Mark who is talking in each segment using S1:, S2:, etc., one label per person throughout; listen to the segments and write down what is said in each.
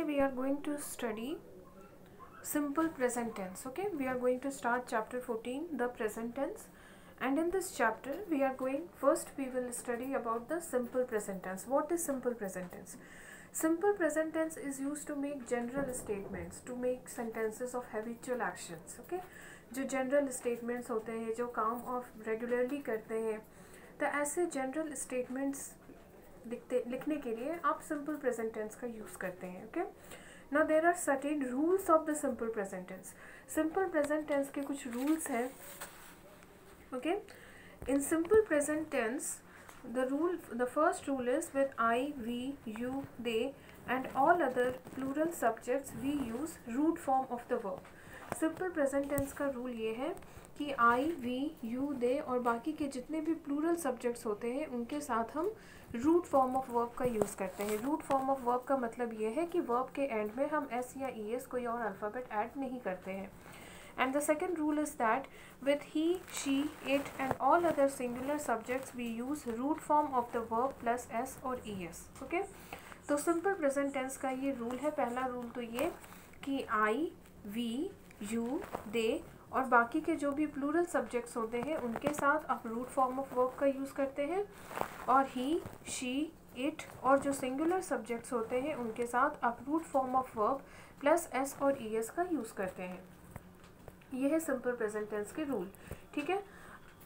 S1: we are going to study simple present tense. Okay, we are going to start chapter 14, the present tense, and in this chapter we are going, first we will study about the simple present tense. What is simple present tense? Simple present tense is used to make general statements, to make sentences of habitual actions. Okay, जो general statements होते हैं, जो काम आप regularly करते हैं, तो ऐसे general statements लिखने के लिए आप सिंपल प्रेजेंट टेंस का यूज़ करते हैं. Okay, now there are certain rules of the simple present tense. Simple present tense के कुछ रूल्स हैं. Okay, in simple present tense the first rule is with I, we, you, they and all other plural subjects we use root form of the verb. Simple present tense का rule ये है कि I, we, you, they और बाकी के जितने भी plural subjects होते हैं उनके साथ हम रूट फॉर्म ऑफ वर्ब का यूज़ करते हैं. रूट फॉर्म ऑफ वर्ब का मतलब ये है कि वर्ब के एंड में हम एस या ई एस कोई और अल्फ़ाबेट ऐड नहीं करते हैं. And the second rule is that with he, she, it and all other singular subjects we use root form of the verb plus s or es. Okay? तो simple present tense का ये rule है. पहला rule तो ये कि I, we, you, they और बाकी के जो भी प्लूरल सब्जेक्ट्स होते हैं उनके साथ आप रूट फॉर्म ऑफ वर्ब का यूज़ करते हैं, और ही, शी, इट और जो सिंगुलर सब्जेक्ट्स होते हैं उनके साथ आप root form of verb plus S और ई एस का यूज़ करते हैं. ये है सिंपल प्रेजेंट टेंस के रूल. ठीक है,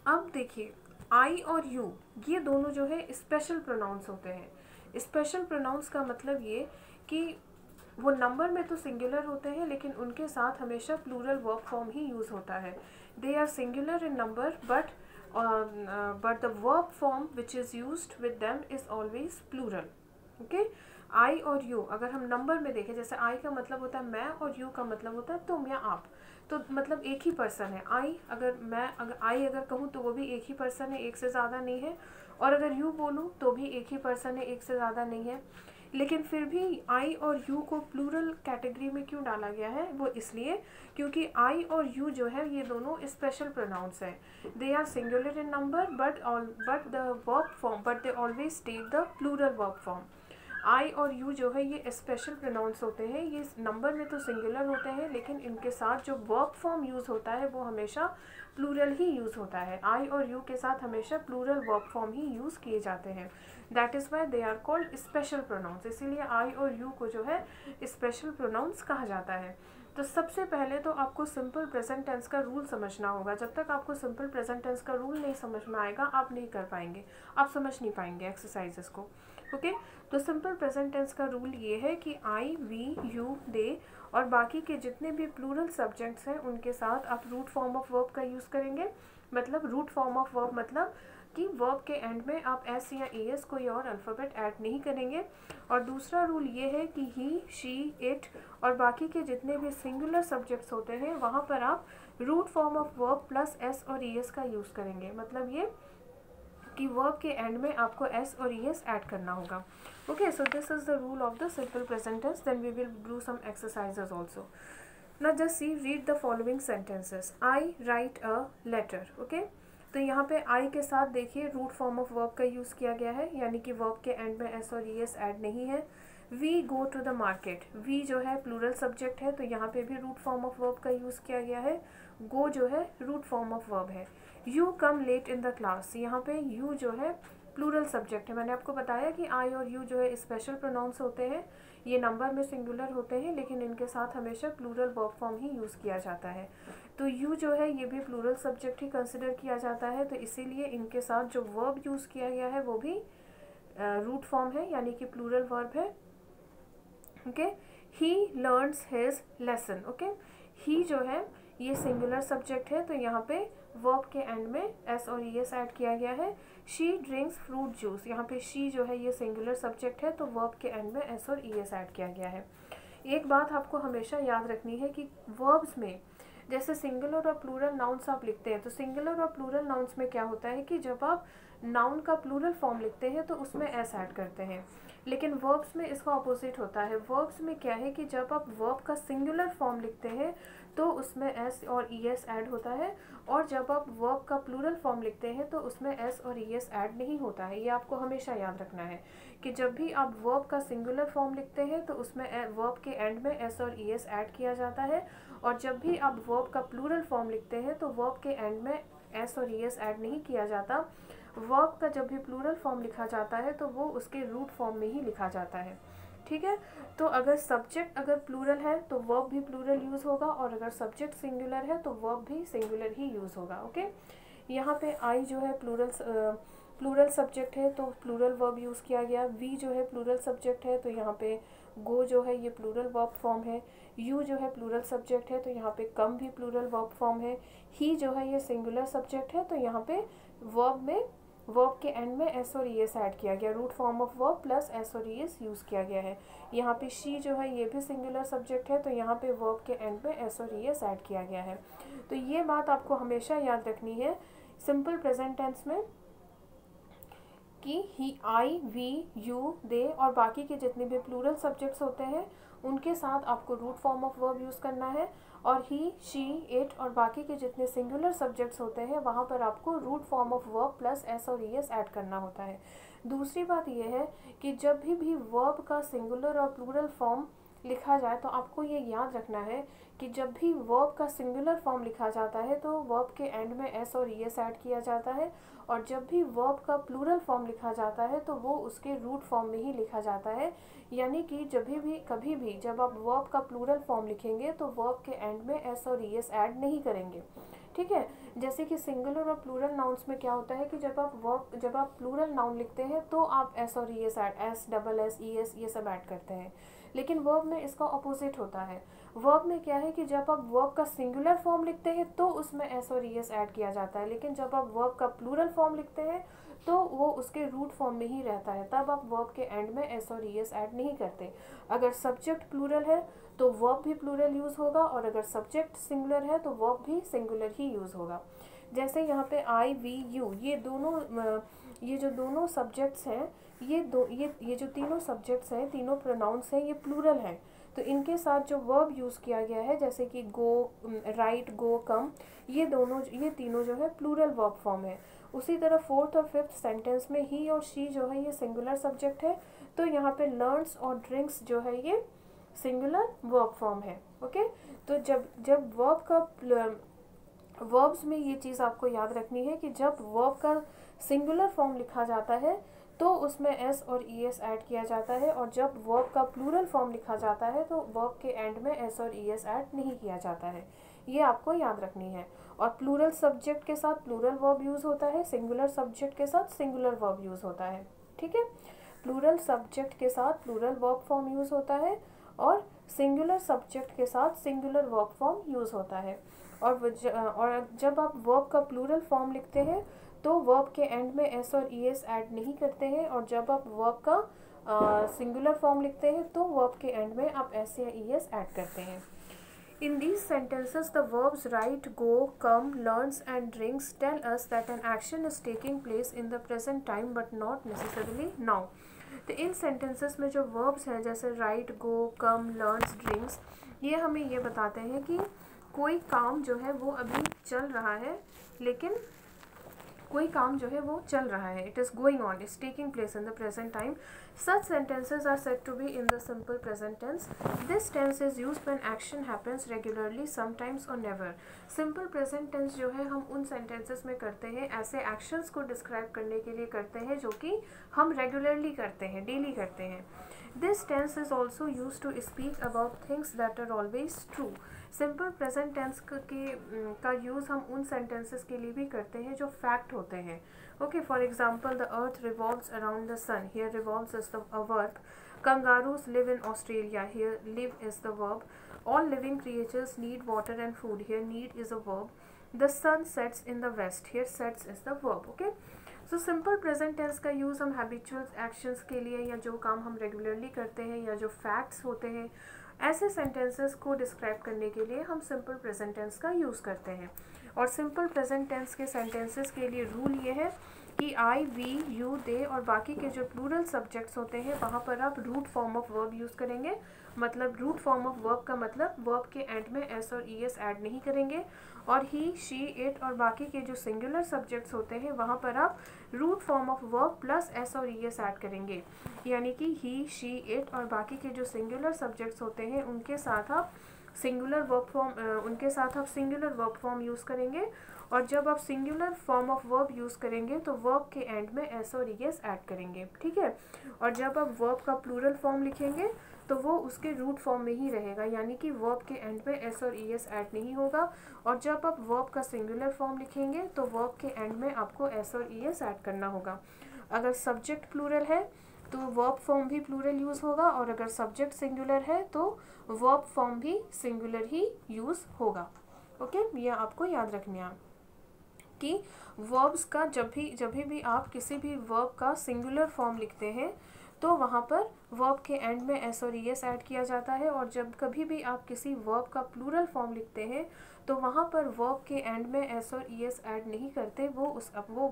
S1: अब देखिए आई और यू ये दोनों जो है स्पेशल प्रोनाउंस होते हैं. स्पेशल प्रोनाउंस का मतलब ये कि वो नंबर में तो सिंगुलर होते हैं लेकिन उनके साथ हमेशा प्लूरल वर्ब फॉर्म ही यूज़ होता है. They are singular in number but the verb form which is used with them is always plural. Okay, I और यू अगर हम नंबर में देखें, जैसे आई का मतलब होता है मैं और यू का मतलब होता है तुम या आप, तो मतलब एक ही पर्सन है. आई अगर कहूँ तो वो भी एक ही पर्सन है, एक से ज़्यादा नहीं है, और अगर यू बोलूँ तो भी एक ही पर्सन है, एक से ज़्यादा नहीं है. लेकिन फिर भी आई और यू को प्लूरल कैटेगरी में क्यों डाला गया है? वो इसलिए क्योंकि आई और यू जो है ये दोनों स्पेशल प्रोनाउंस हैं. They are singular in number but they always take the plural verb form. I और यू जो है ये स्पेशल प्रोनाउंस होते हैं. ये नंबर में तो सिंगुलर होते हैं लेकिन इनके साथ जो वर्ब फॉर्म यूज़ होता है वो हमेशा प्लूरल ही यूज़ होता है. आई और यू के साथ हमेशा प्लूरल वर्ब फॉर्म ही यूज़ किए जाते हैं. That is why they are called special pronouns. इसीलिए आई और यू को जो है स्पेशल प्रोनाउंस कहा जाता है. तो सबसे पहले तो आपको सिंपल प्रेजेंट टेंस का रूल समझना होगा. जब तक आपको सिंपल प्रेजेंट टेंस का रूल नहीं समझ में आएगा आप नहीं कर पाएंगे, आप समझ नहीं पाएंगे एक्सरसाइजेस को. ओके, तो सिंपल प्रेजेंट टेंस का रूल ये है कि आई, वी, यू, दे और बाकी के जितने भी प्लूरल सब्जेक्ट्स हैं उनके साथ आप रूट फॉर्म ऑफ वर्ब का यूज़ करेंगे. मतलब रूट फॉर्म ऑफ वर्ब मतलब कि वर्ब के एंड में आप एस या ए एस कोई और अल्फ़ाबेट ऐड नहीं करेंगे. और दूसरा रूल ये है कि ही, शी, इट और बाकी के जितने भी सिंगुलर सब्जेक्ट्स होते हैं वहाँ पर आप root form of verb plus S और ई एस का यूज़ करेंगे. मतलब ये कि वर्ब के एंड में आपको एस और ई एस ऐड करना होगा. ओके, so this is the rule of the simple present tense. Then we will do some exercises also. Now just see, read the following sentences. I write a letter. Okay, तो यहाँ पे I के साथ देखिए root form of verb का use किया गया है, यानी कि वर्ब के एंड में एस और ई एस ऐड नहीं है. We go to the market. We जो है प्लूरल सब्जेक्ट है तो यहाँ पे भी रूट फॉर्म ऑफ वर्ब का यूज़ किया गया है. गो जो है रूट फॉर्म ऑफ वर्ब है. You come late in the class. यहाँ पे यू जो है प्लूरल सब्जेक्ट है. मैंने आपको बताया कि आई और यू जो है स्पेशल प्रोनाउंस होते हैं. ये नंबर में सिंगुलर होते हैं लेकिन इनके साथ हमेशा प्लूरल वर्ब फॉर्म ही यूज़ किया जाता है. तो यू जो है ये भी प्लूरल सब्जेक्ट ही कंसिडर किया जाता है, तो इसीलिए इनके साथ जो वर्ब यूज़ किया गया है वो भी रूट फॉर्म है, यानी कि प्लूरल वर्ब है. Okay, he learns his lesson. Okay, ही जो है ये सिंगुलर सब्जेक्ट है तो यहाँ पे वर्ब के एंड में एस और ई एस ऐड किया गया है. She drinks fruit juice. यहाँ पे शी जो है ये सिंगुलर सब्जेक्ट है तो वर्ब के एंड में एस और ई एस ऐड किया गया है. एक बात आपको हमेशा याद रखनी है कि वर्ब्स में जैसे सिंगुलर और प्लूरल नाउन्स आप लिखते हैं तो सिंगुलर और प्लूरल नाउन्स में क्या होता है कि जब आप नाउन का प्लूरल फॉर्म लिखते हैं तो उसमें एस ऐड करते हैं. लेकिन वर्ब्स में इसका अपोजिट होता है। वर्ब्स में क्या है कि जब आप वर्ब का सिंगुलर फॉर्म लिखते हैं तो उसमें एस और ई एस ऐड होता है, और जब आप वर्ब का प्लूरल फॉर्म लिखते हैं तो उसमें एस और ई एस ऐड नहीं होता है। ये आपको हमेशा याद रखना है कि जब भी आप वर्ब का सिंगुलर फॉर्म लिखते हैं तो उसमें वर्ब के एंड में एस और ई एस ऐड किया जाता है, और जब भी आप वर्ब का प्लूरल फॉर्म लिखते हैं तो वर्ब के एंड में एस और ई एस ऐड नहीं किया जाता। वर्ब का जब भी प्लूरल फॉर्म लिखा जाता है तो वो उसके रूट फॉर्म में ही लिखा जाता है। ठीक है, तो अगर सब्जेक्ट अगर प्लूरल है तो वर्ब भी प्लूरल यूज़ होगा, और अगर सब्जेक्ट सिंगुलर है तो वर्ब भी सिंगुलर ही यूज़ होगा। ओके, यहाँ पे आई जो है प्लूरल सब्जेक्ट है तो प्लूरल वर्ब यूज़ किया गया। वी जो है प्लूरल सब्जेक्ट है तो यहाँ पे गो जो है ये प्लूरल वर्ब फॉर्म है। यू जो है प्लूरल सब्जेक्ट है तो यहाँ पे कम भी प्लूरल वर्ब फॉर्म है। ही जो है ये सिंगुलर सब्जेक्ट है तो यहाँ पे वर्ब के एंड में एस और ई एस ऐड किया गया, root form of verb plus S और ई एस यूज़ किया गया है। यहाँ पे शी जो है ये भी सिंगुलर सब्जेक्ट है तो यहाँ पे वर्ब के एंड में एस और ई एस ऐड किया गया है। तो ये बात आपको हमेशा याद रखनी है सिंपल प्रेजेंट टेंस में कि ही, आई, वी, यू, दे और बाकी के जितने भी प्लूरल सब्जेक्ट्स होते हैं उनके साथ आपको root form of verb use करना है, और ही, शी, इट और बाकी के जितने सिंगुलर सब्जेक्ट्स होते हैं वहाँ पर आपको root form of verb plus S और ई एस ऐड करना होता है। दूसरी बात यह है कि जब भी वर्ब का सिंगुलर और प्लूरल फॉर्म लिखा जाए तो आपको ये याद रखना है कि जब भी वर्ब का सिंगुलर फॉर्म लिखा जाता है तो वर्ब के एंड में एस और ई एस ऐड किया जाता है, और जब भी वर्ब का प्लूरल फॉर्म लिखा जाता है तो वो उसके रूट फॉर्म में ही लिखा जाता है। यानी कि जब भी कभी भी जब आप वर्ब का प्लूरल फॉर्म लिखेंगे तो वर्ब के एंड में एस और ई एस ऐड नहीं करेंगे। ठीक है, जैसे कि सिंगुलर और प्लूरल नाउन्स में क्या होता है कि जब आप प्लूरल नाउन लिखते हैं तो आप एस और E S add, S double S E S ये सब ऐड करते हैं, लेकिन वर्ब में इसका अपोजिट होता है। वर्ब में क्या है कि जब आप वर्ब का सिंगुलर फॉर्म लिखते हैं तो उसमें एस और ई एस ऐड किया जाता है, लेकिन जब आप वर्ब का प्लूरल फॉर्म लिखते हैं तो वो उसके रूट फॉर्म में ही रहता है, तब आप वर्ब के एंड में एस और ई एस ऐड नहीं करते। अगर सब्जेक्ट प्लूरल है तो वर्ब भी प्लूरल यूज़ होगा, और अगर सब्जेक्ट सिंगुलर है तो वर्ब भी सिंगुलर ही यूज़ होगा। जैसे यहाँ पे आई, वी, यू ये जो दोनों सब्जेक्ट्स हैं, ये जो तीनों सब्जेक्ट्स हैं, तीनों प्रोनाउंस हैं, ये प्लूरल हैं, तो इनके साथ जो वर्ब यूज़ किया गया है जैसे कि गो, राइट, गो, कम, ये तीनों जो है प्लूरल वर्ब फॉर्म है। उसी तरह फोर्थ और फिफ्थ सेंटेंस में ही और शी जो है ये सिंगुलर सब्जेक्ट है, तो यहाँ पे लर्न्स और ड्रिंक्स जो है ये सिंगुलर वर्ब फॉर्म है। ओके, तो जब वर्ब्स में ये चीज़ आपको याद रखनी है कि जब वर्ब का सिंगुलर फॉर्म लिखा जाता है तो उसमें एस और ई एस ऐड किया जाता है, और जब वर्ब का प्लूरल फॉर्म लिखा जाता है तो वर्ब के एंड में एस और ई एस ऐड नहीं किया जाता है। ये आपको याद रखनी है। और प्लूरल सब्जेक्ट के साथ प्लूरल वर्ब यूज़ होता है, सिंगुलर सब्जेक्ट के साथ सिंगुलर वर्ब यूज़ होता है। ठीक है, प्लूरल सब्जेक्ट के साथ प्लूरल वर्ब फॉर्म यूज़ होता है, और सिंगुलर सब्जेक्ट के साथ सिंगुलर वर्ब फॉर्म यूज़ होता है। और जब आप वर्ब का प्लूरल फॉर्म लिखते हैं तो वर्ब के एंड में एस और ई एस ऐड नहीं करते हैं, और जब आप वर्ब का सिंगुलर फॉर्म लिखते हैं तो वर्ब के एंड में आप एस या ई एस ऐड करते हैं। In these sentences, the verbs write, go, come, learns and drinks tell us that an action is taking place in the present time but not necessarily now. तो इन sentences में जो verbs हैं जैसे write, go, come, learns, drinks, ये हमें ये बताते हैं कि कोई काम जो है वो अभी चल रहा है, लेकिन कोई काम जो है वो चल रहा है, it is going on, is taking place in the present time. Such sentences are said to be in the simple present tense. This tense is used when action happens regularly, sometimes और never. Simple present tense जो है हम उन sentences में करते हैं, ऐसे actions को डिस्क्राइब करने के लिए करते हैं जो कि हम रेगुलरली करते हैं, डेली करते हैं। This tense is also use to speak about things that are always true. Simple present tense का यूज़ हम उन सेंटेंसेस के लिए भी करते हैं जो फैक्ट होते हैं। Okay, for example the earth revolves around the sun, here revolves is the verb. Kangaroos live in Australia, here live is the verb. All living creatures need water and food, here need is a verb. The sun sets in the west, here sets is the verb. Okay, so simple present tense का use हम habitual actions के लिए, या जो काम हम regularly करते हैं, या जो फैक्ट्स होते हैं, ऐसे सेंटेंसेस को डिस्क्राइब करने के लिए हम सिंपल प्रेजेंट टेंस का यूज़ करते हैं। और सिंपल प्रेजेंट टेंस के सेंटेंसेस के लिए रूल ये है कि आई, वी, यू, दे और बाकी के जो प्लूरल सब्जेक्ट्स होते हैं वहाँ पर आप root form of verb use करेंगे। मतलब रूट फॉर्म ऑफ वर्ब का मतलब वर्ब के एंड में एस और ई एस ऐड नहीं करेंगे। और ही, शी, इट और बाकी के जो सिंगुलर सब्जेक्ट्स होते हैं वहाँ पर आप root form of verb plus S और ई एस ऐड करेंगे। यानी कि ही, शी, इट और बाकी के जो सिंगुलर सब्जेक्ट्स होते हैं उनके साथ आप सिंगुलर वर्ब फॉर्म यूज़ करेंगे। और जब आप singular form of verb use करेंगे तो वर्ब के एंड में एस और ई एस ऐड करेंगे, ठीक है। और जब आप वर्ब का प्लूरल फॉर्म लिखेंगे तो वो उसके रूट फॉर्म में ही रहेगा, यानी कि वर्ब के एंड में एस और ई एस ऐड नहीं होगा। और जब आप वर्ब का सिंगुलर फॉर्म लिखेंगे तो वर्ब के एंड में आपको एस और ई एस ऐड करना होगा। अगर सब्जेक्ट प्लूरल है तो वर्ब फॉर्म भी प्लूरल यूज़ होगा, और अगर सब्जेक्ट सिंगुलर है तो वर्ब फॉर्म भी सिंगुलर ही यूज़ होगा। ओके, ये आपको याद रखना है कि वर्ब्स का जब भी आप किसी भी वर्ब का सिंगुलर फॉर्म लिखते हैं तो वहाँ पर वर्ब के एंड में एस और ई एस ऐड किया जाता है। और जब कभी भी आप किसी वर्ब का प्लूरल फॉर्म लिखते हैं तो वहाँ पर वर्ब के एंड में एस और ई एस ऐड नहीं करते, वो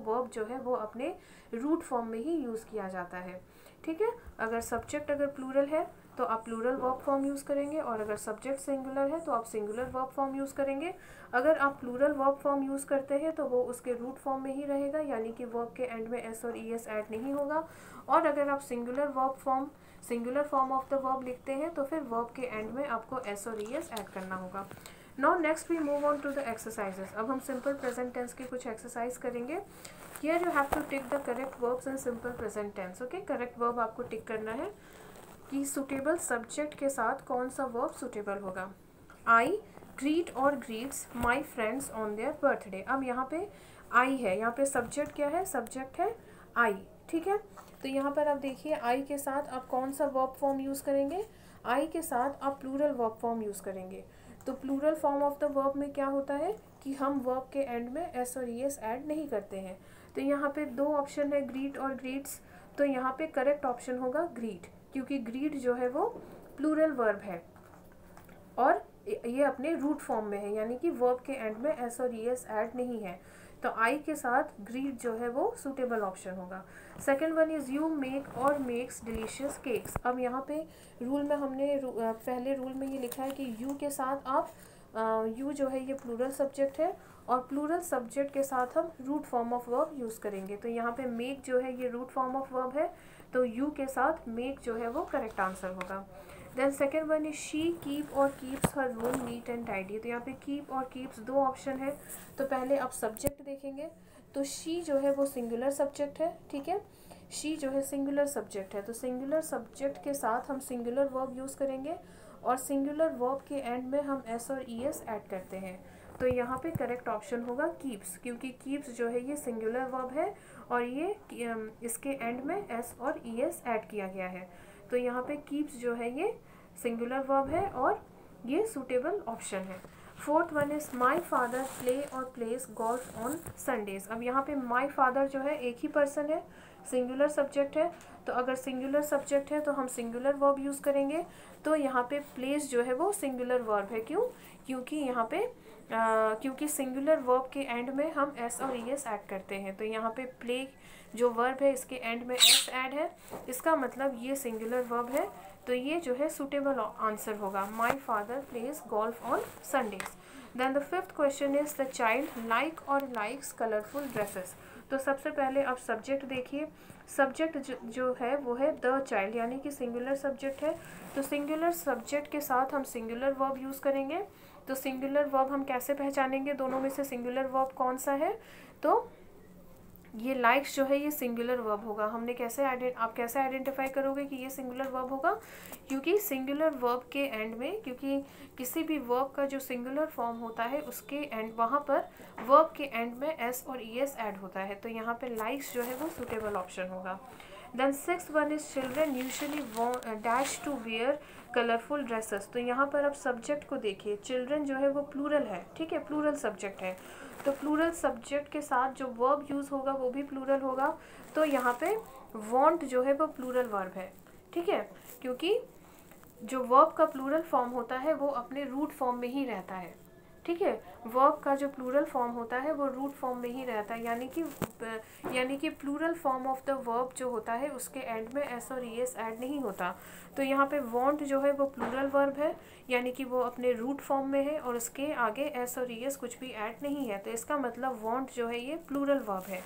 S1: वर्ब जो है वो अपने रूट फॉर्म में ही यूज़ किया जाता है, ठीक है। अगर प्लूरल है तो आप प्लूरल वर्ब फॉर्म यूज़ करेंगे, और अगर सब्जेक्ट सिंगुलर है तो आप सिंगुलर वर्ब फॉर्म यूज़ करेंगे। अगर आप प्लूरल वर्ब फॉर्म यूज़ करते हैं तो वो उसके रूट फॉर्म में ही रहेगा, यानी कि वर्ब के एंड में एस और ई एस ऐड नहीं होगा। और अगर आप singular form of the verb लिखते हैं तो फिर वर्ब के एंड में आपको एस और ई एस ऐड करना होगा। Now next we move on to the exercises. अब हम सिंपल प्रेजेंट टेंस की कुछ एक्सरसाइज करेंगे। Here you have to tick the correct verbs in simple present tense. Okay, correct verb आपको tick करना है कि सुटेबल सब्जेक्ट के साथ कौन सा वर्ब सुटेबल होगा। आई ग्रीट और greets my friends on their birthday. अब यहाँ पे आई है, यहाँ पे सब्जेक्ट क्या है, सब्जेक्ट है आई, ठीक है। तो यहाँ पर आप देखिए आई के साथ आप कौन सा वर्ब फॉर्म यूज़ करेंगे, आई के साथ आप प्लूरल वर्ब फॉर्म यूज़ करेंगे। तो plural form of the verb में क्या होता है कि हम वर्ब के एंड में एस और ई एस ऐड नहीं करते हैं। तो यहाँ पे दो ऑप्शन है, ग्रीट और ग्रीट्स। तो यहाँ पे करेक्ट ऑप्शन होगा ग्रीट, क्योंकि ग्रीट जो है वो प्लूरल वर्ब है और ये अपने रूट फॉर्म में है, यानी कि वर्ब के एंड में एस और ई एस ऐड नहीं है। तो आई के साथ ग्रीट जो है वो सूटेबल ऑप्शन होगा। Second one is you make और मेक्स डिलीशियस केक्स। अब यहाँ पे रूल में हमने पहले रूल में ये लिखा है कि यू के साथ आप यू जो है ये प्लूरल सब्जेक्ट है और प्लूरल सब्जेक्ट के साथ हम root form of verb use करेंगे। तो यहाँ पे मेक जो है ये रूट फॉर्म ऑफ वर्ब है, तो यू के साथ मेक जो है वो करेक्ट आंसर होगा। Then second one is she keep और keeps her room neat and tidy. तो यहाँ पे कीप और कीप्स दो ऑप्शन है। तो पहले आप सब्जेक्ट देखेंगे, तो शी जो है वो सिंगुलर सब्जेक्ट है, ठीक है। शी जो है सिंगुलर सब्जेक्ट है, तो सिंगुलर सब्जेक्ट के साथ हम सिंगुलर वर्ब यूज़ करेंगे और सिंगुलर वर्ब के एंड में हम एस और ई एस ऐड करते हैं। तो यहाँ पे करेक्ट ऑप्शन होगा कीप्स, क्योंकि कीप्स जो है ये सिंगुलर वर्ब है और ये इसके एंड में एस और ई एस ऐड किया गया है। तो यहाँ पे कीप्स जो है ये सिंगुलर वर्ब है और ये सूटेबल ऑप्शन है। Fourth one is my father play और प्लेस गोल्फ ऑन संडेज। अब यहाँ पे माई फादर जो है एक ही पर्सन है, सिंगुलर सब्जेक्ट है, तो अगर सिंगुलर सब्जेक्ट है तो हम सिंगुलर वर्ब यूज़ करेंगे। तो यहाँ पे प्लेस जो है वो सिंगुलर वर्ब है, क्यों, क्योंकि यहाँ पे क्योंकि सिंगुलर वर्ब के एंड में हम एस और ई एस ऐड करते हैं। तो यहाँ पे प्ले जो वर्ब है इसके एंड में एस ऐड है, इसका मतलब ये सिंगुलर वर्ब है, तो ये जो है सूटेबल आंसर होगा my father plays golf on Sundays. Then the fifth question is the child like और लाइक्स कलरफुल ड्रेसेस। तो सबसे पहले आप सब्जेक्ट देखिए, सब्जेक्ट जो है वो है द चाइल्ड, यानी कि सिंगुलर सब्जेक्ट है। तो सिंगुलर सब्जेक्ट के साथ हम सिंगुलर वर्ब यूज़ करेंगे। तो सिंगुलर वर्ब हम कैसे पहचानेंगे, दोनों में से सिंगुलर वर्ब कौन सा है, तो ये लाइक्स जो है ये सिंगुलर वर्ब होगा। आप कैसे आइडेंटिफाई करोगे कि ये सिंगुलर वर्ब होगा, क्योंकि सिंगुलर वर्ब के एंड में, क्योंकि किसी भी वर्ब का जो सिंगुलर फॉर्म होता है उसके एंड वहाँ पर वर्ब के एंड में एस और ई एस ऐड होता है। तो यहाँ पे लाइक्स जो है वो सूटेबल ऑप्शन होगा। Then sixth one is children usually dash to wear colourful dresses. तो यहाँ पर आप सब्जेक्ट को देखिए, चिल्ड्रन जो है वो प्लूरल है, ठीक है, प्लूरल सब्जेक्ट है। तो प्लूरल सब्जेक्ट के साथ जो वर्ब यूज़ होगा वो भी प्लूरल होगा। तो यहाँ पे वांट जो है वो प्लूरल वर्ब है, ठीक है, क्योंकि जो वर्ब का प्लूरल फॉर्म होता है वो अपने रूट फॉर्म में ही रहता है। ठीक है। वर्ब का जो प्लूरल फॉर्म होता है वो रूट फॉर्म में ही रहता है, यानी कि plural form of the verb जो होता है उसके एंड में एस और ईएस ऐड नहीं होता। तो यहाँ पे वांट जो है वो प्लूरल वर्ब है, यानी कि वो अपने रूट फॉर्म में है और उसके आगे एस और ईएस कुछ भी ऐड नहीं है, तो इसका मतलब वांट जो है ये प्लूरल वर्ब है।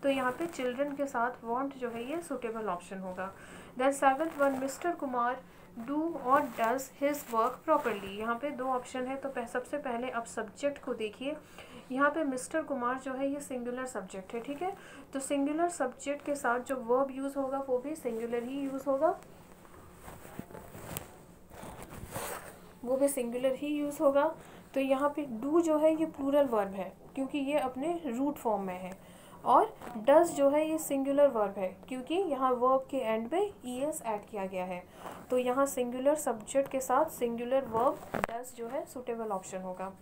S1: तो यहाँ पे चिल्ड्रन के साथ वांट जो है ये सुटेबल ऑप्शन होगा। Then 7th one, mister Kumar do और डज हिज वर्क प्रॉपरली। यहाँ पे दो ऑप्शन है, तो सबसे पहले आप सब्जेक्ट को देखिए। यहाँ पे मिस्टर कुमार जो है ये सिंगुलर सब्जेक्ट है, ठीक है। तो सिंगुलर सब्जेक्ट के साथ जो वर्ब यूज़ होगा वो भी सिंगुलर ही यूज़ होगा, वो भी सिंगुलर ही यूज़ होगा। तो यहाँ पे डू जो है ये प्लूरल वर्ब है क्योंकि ये अपने रूट फॉर्म में है, और डज जो है ये सिंगुलर वर्ब है क्योंकि यहाँ वर्ब के एंड में ईएस ऐड किया गया है। तो यहाँ सिंगुलर सब्जेक्ट के साथ सिंगुलर वर्ब डज जो है सुटेबल ऑप्शन होगा।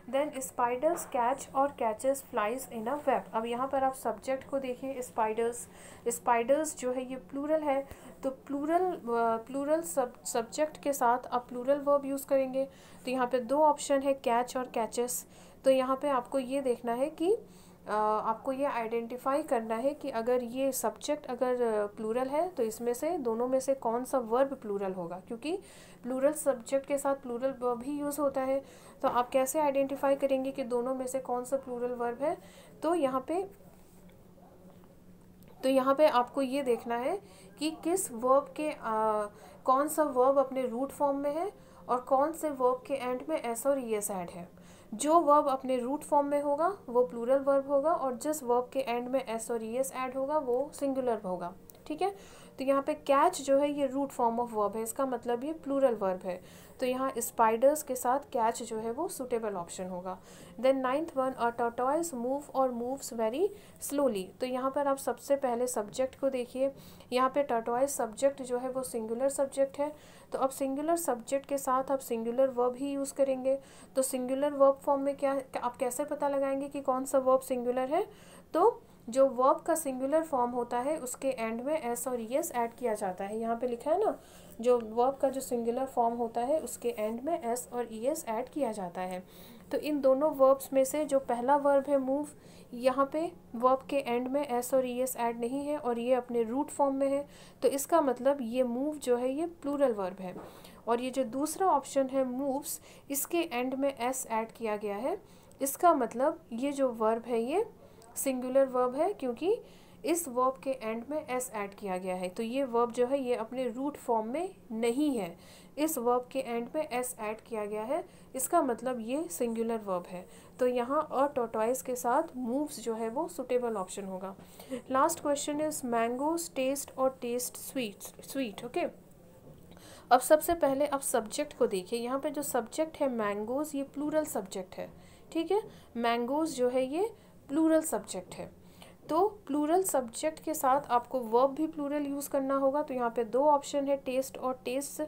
S1: देन स्पाइडर्स कैच और catches flies in a web. अब यहाँ पर आप सब्जेक्ट को देखिए, स्पाइडर्स जो है ये प्लूरल है, तो प्लूरल सब्जेक्ट के साथ आप प्लूरल वर्ब यूज़ करेंगे। तो यहाँ पे दो ऑप्शन है, कैच और कैचेस। तो यहाँ पे आपको ये देखना है कि आपको ये आइडेंटिफाई करना है कि अगर ये सब्जेक्ट अगर प्लूरल है तो इसमें से दोनों में से कौन सा वर्ब प्लूरल होगा, क्योंकि प्लूरल सब्जेक्ट के साथ प्लूरल वर्ब ही यूज़ होता है। तो आप कैसे आइडेंटिफाई करेंगे कि दोनों में से कौन सा प्लूरल वर्ब है? तो यहाँ पे आपको ये देखना है कि किस वर्ब के कौन सा वर्ब अपने रूट फॉर्म में है और कौन से वर्ब के एंड में एस और ईएस ऐड है। जो वर्ब अपने रूट फॉर्म में होगा वो प्लूरल वर्ब होगा, और जिस वर्ब के एंड में एस और ईएस ऐड होगा वो सिंगुलर होगा, ठीक है। तो यहाँ पे कैच जो है ये रूट फॉर्म ऑफ वर्ब है, इसका मतलब ये प्लूरल वर्ब है। तो यहाँ स्पाइडर्स के साथ कैच जो है वो सुटेबल ऑप्शन होगा। देन 9th वन, अ टॉर्टोइस मूव और मूव्स वेरी स्लोली। तो यहाँ पर आप सबसे पहले सब्जेक्ट को देखिए। यहाँ पे टॉर्टोइस सब्जेक्ट जो है वो सिंगुलर सब्जेक्ट है, तो अब सिंगुलर सब्जेक्ट के साथ आप सिंगुलर वर्ब ही यूज़ करेंगे। तो सिंगुलर वर्ब फॉर्म में क्या आप कैसे पता लगाएंगे कि कौन सा वर्ब सिंगुलर है? तो जो वर्ब का सिंगुलर फॉर्म होता है उसके एंड में एस और ईएस ऐड किया जाता है। यहाँ पे लिखा है ना, जो वर्ब का जो सिंगुलर फॉर्म होता है उसके एंड में एस और ईएस ऐड किया जाता है। तो इन दोनों वर्ब्स में से जो पहला वर्ब है मूव, यहाँ पे वर्ब के एंड में एस और ईएस ऐड नहीं है और ये अपने रूट फॉर्म में है, तो इसका मतलब ये मूव जो है ये प्लूरल वर्ब है। और ये जो दूसरा ऑप्शन है मूव्स, इसके एंड में एस ऐड किया गया है, इसका मतलब ये जो वर्ब है ये सिंगुलर वर्ब है क्योंकि इस वर्ब के एंड में एस ऐड किया गया है। तो ये वर्ब जो है ये अपने रूट फॉर्म में नहीं है, इस वर्ब के एंड में एस ऐड किया गया है, इसका मतलब ये सिंगुलर वर्ब है। तो यहाँ अ टॉर्टोइस के साथ मूव्स जो है वो सुटेबल ऑप्शन होगा। Last question is mangoes taste और टेस्ट स्वीट। ओके, अब सबसे पहले आप सब्जेक्ट को देखिए। यहाँ पे जो सब्जेक्ट है मैंगोज, ये प्लूरल सब्जेक्ट है, ठीक है। मैंगोज जो है ये प्लूरल सब्जेक्ट है, तो प्लूरल सब्जेक्ट के साथ आपको वर्ब भी प्लूरल यूज़ करना होगा। तो यहाँ पे दो ऑप्शन है, टेस्ट और टेस्ट,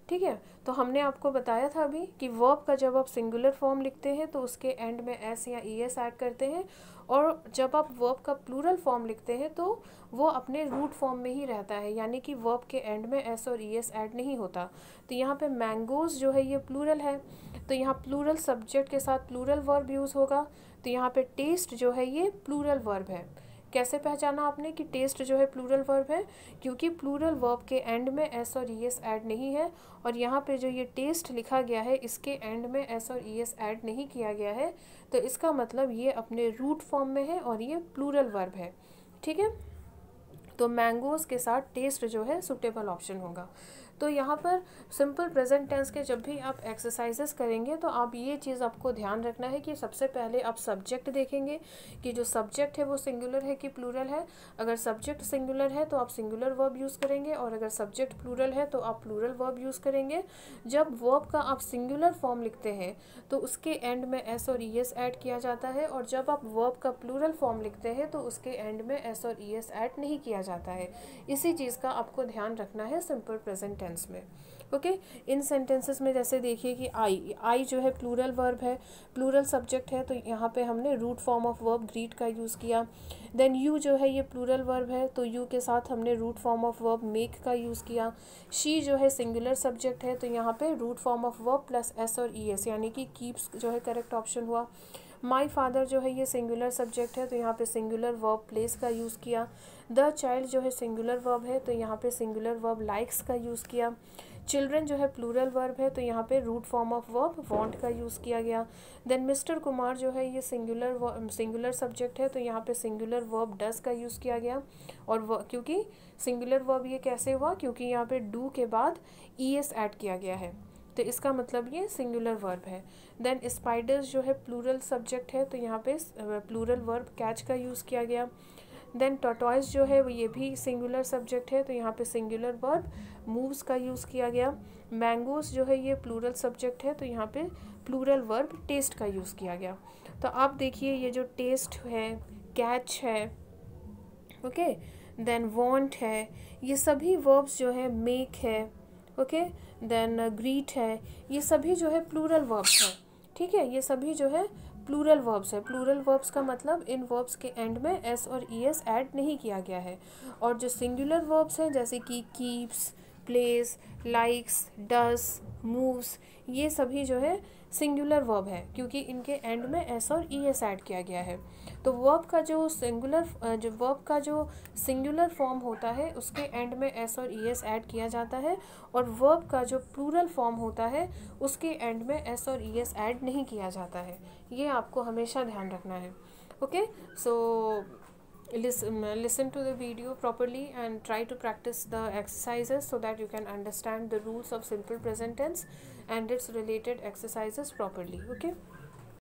S1: ठीक है। तो हमने आपको बताया था अभी कि वर्ब का जब आप सिंगुलर फॉर्म लिखते हैं तो उसके एंड में एस या ईएस ऐड करते हैं, और जब आप वर्ब का प्लूरल फॉर्म लिखते हैं तो वो अपने रूट फॉर्म में ही रहता है, यानी कि वर्ब के एंड में एस और ईएस ऐड नहीं होता। तो यहाँ पे मैंगोज जो है ये प्लूरल है, तो यहाँ प्लूरल सब्जेक्ट के साथ प्लूरल वर्ब यूज़ होगा। तो यहाँ पे टेस्ट जो है ये प्लूरल वर्ब है। कैसे पहचाना आपने कि टेस्ट जो है प्लूरल वर्ब है? क्योंकि प्लूरल वर्ब के एंड में एस और ईएस ऐड नहीं है, और यहाँ पे जो ये टेस्ट लिखा गया है इसके एंड में एस और ईएस ऐड नहीं किया गया है, तो इसका मतलब ये अपने रूट फॉर्म में है और ये प्लूरल वर्ब है, ठीक है। तो मैंगोज के साथ टेस्ट जो है सुटेबल ऑप्शन होगा। तो यहाँ पर सिंपल प्रेजेंट टेंस के जब भी आप एक्सरसाइजेस करेंगे तो आप ये चीज़ आपको ध्यान रखना है कि सबसे पहले आप सब्जेक्ट देखेंगे कि जो सब्जेक्ट है वो सिंगुलर है कि प्लूरल है। अगर सब्जेक्ट सिंगुलर है तो आप सिंगुलर वर्ब यूज़ करेंगे, और अगर सब्जेक्ट प्लूरल है तो आप प्लूरल वर्ब यूज़ करेंगे। जब वर्ब का आप सिंगुलर फॉर्म लिखते हैं तो उसके एंड में एस और ईएस ऐड किया जाता है, और जब आप वर्ब का प्लूरल फॉर्म लिखते हैं तो उसके एंड में एस और ईएस ऐड नहीं किया जाता है। इसी चीज़ का आपको ध्यान रखना है सिंपल प्रेजेंट टेंस में। ओके। इन सेंटेंसेस में जैसे देखिए कि आई जो है प्लूरल वर्ब है, प्लूरल सब्जेक्ट है, तो यहाँ पे हमने root form of verb greet का यूज़ किया। देन यू जो है ये प्लूरल वर्ब है, तो यू के साथ हमने root form of verb make का यूज़ किया। शी जो है सिंगुलर सब्जेक्ट है, तो यहाँ पे root form of verb plus S और ई एस, यानी कि कीप्स जो है करेक्ट ऑप्शन हुआ। माई फादर जो है ये सिंगुलर सब्जेक्ट है, तो यहाँ पे सिंगुलर वर्ब प्लेस का यूज़ किया। द चाइल्ड जो है सिंगुलर वर्ब है, तो यहाँ पे सिंगुलर वर्ब लाइक्स का यूज़ किया। चिल्ड्रन जो है प्लूरल वर्ब है, तो यहाँ पे root form of verb want का यूज़ किया गया। देन मिस्टर कुमार जो है ये सिंगुलर सब्जेक्ट है, तो यहाँ पे सिंगुलर वर्ब डस का यूज़ किया गया। और क्योंकि सिंगुलर वर्ब ये कैसे हुआ, क्योंकि यहाँ पे डू के बाद ई एस ऐड किया गया है, तो इसका मतलब ये सिंगुलर वर्ब है। देन स्पाइडर्स जो है प्लूरल सब्जेक्ट है, तो यहाँ पे प्लूरल वर्ब कैच का यूज़ किया गया। देन टॉर्टॉइस जो है ये भी सिंगुलर सब्जेक्ट है, तो यहाँ पे सिंगुलर वर्ब मूव्स का यूज़ किया गया। मैंगोस जो है ये प्लूरल सब्जेक्ट है, तो यहाँ पे प्लूरल वर्ब टेस्ट का यूज़ किया गया। तो आप देखिए ये जो टेस्ट है, कैच है, ओके, देन वांट है, ये सभी वर्ब्स जो है, मेक है, ओके, देन ग्रीट है, ये सभी जो है प्लूरल वर्ब्स हैं। ठीक है, ये सभी जो है प्लूरल वर्ब्स है। प्लूरल वर्ब्स का मतलब इन वर्ब्स के एंड में एस और ई एस ऐड नहीं किया गया है। और जो सिंगुलर वर्ब्स हैं जैसे कि कीप्स, प्लेस, लाइक्स, डस, मूव्स, ये सभी जो है सिंगुलर वर्ब है, क्योंकि इनके एंड में एस और ई एस ऐड किया गया है। तो वर्ब का जो सिंगुलर फॉर्म होता है उसके एंड में एस और ई एस ऐड किया जाता है, और वर्ब का जो प्लूरल फॉर्म होता है उसके एंड में एस और ई एस ऐड नहीं किया जाता है। ये आपको हमेशा ध्यान रखना है। Okay, so listen to the video properly and try to practice the exercises so that you can understand the rules of simple present tense and its related exercises properly. Okay.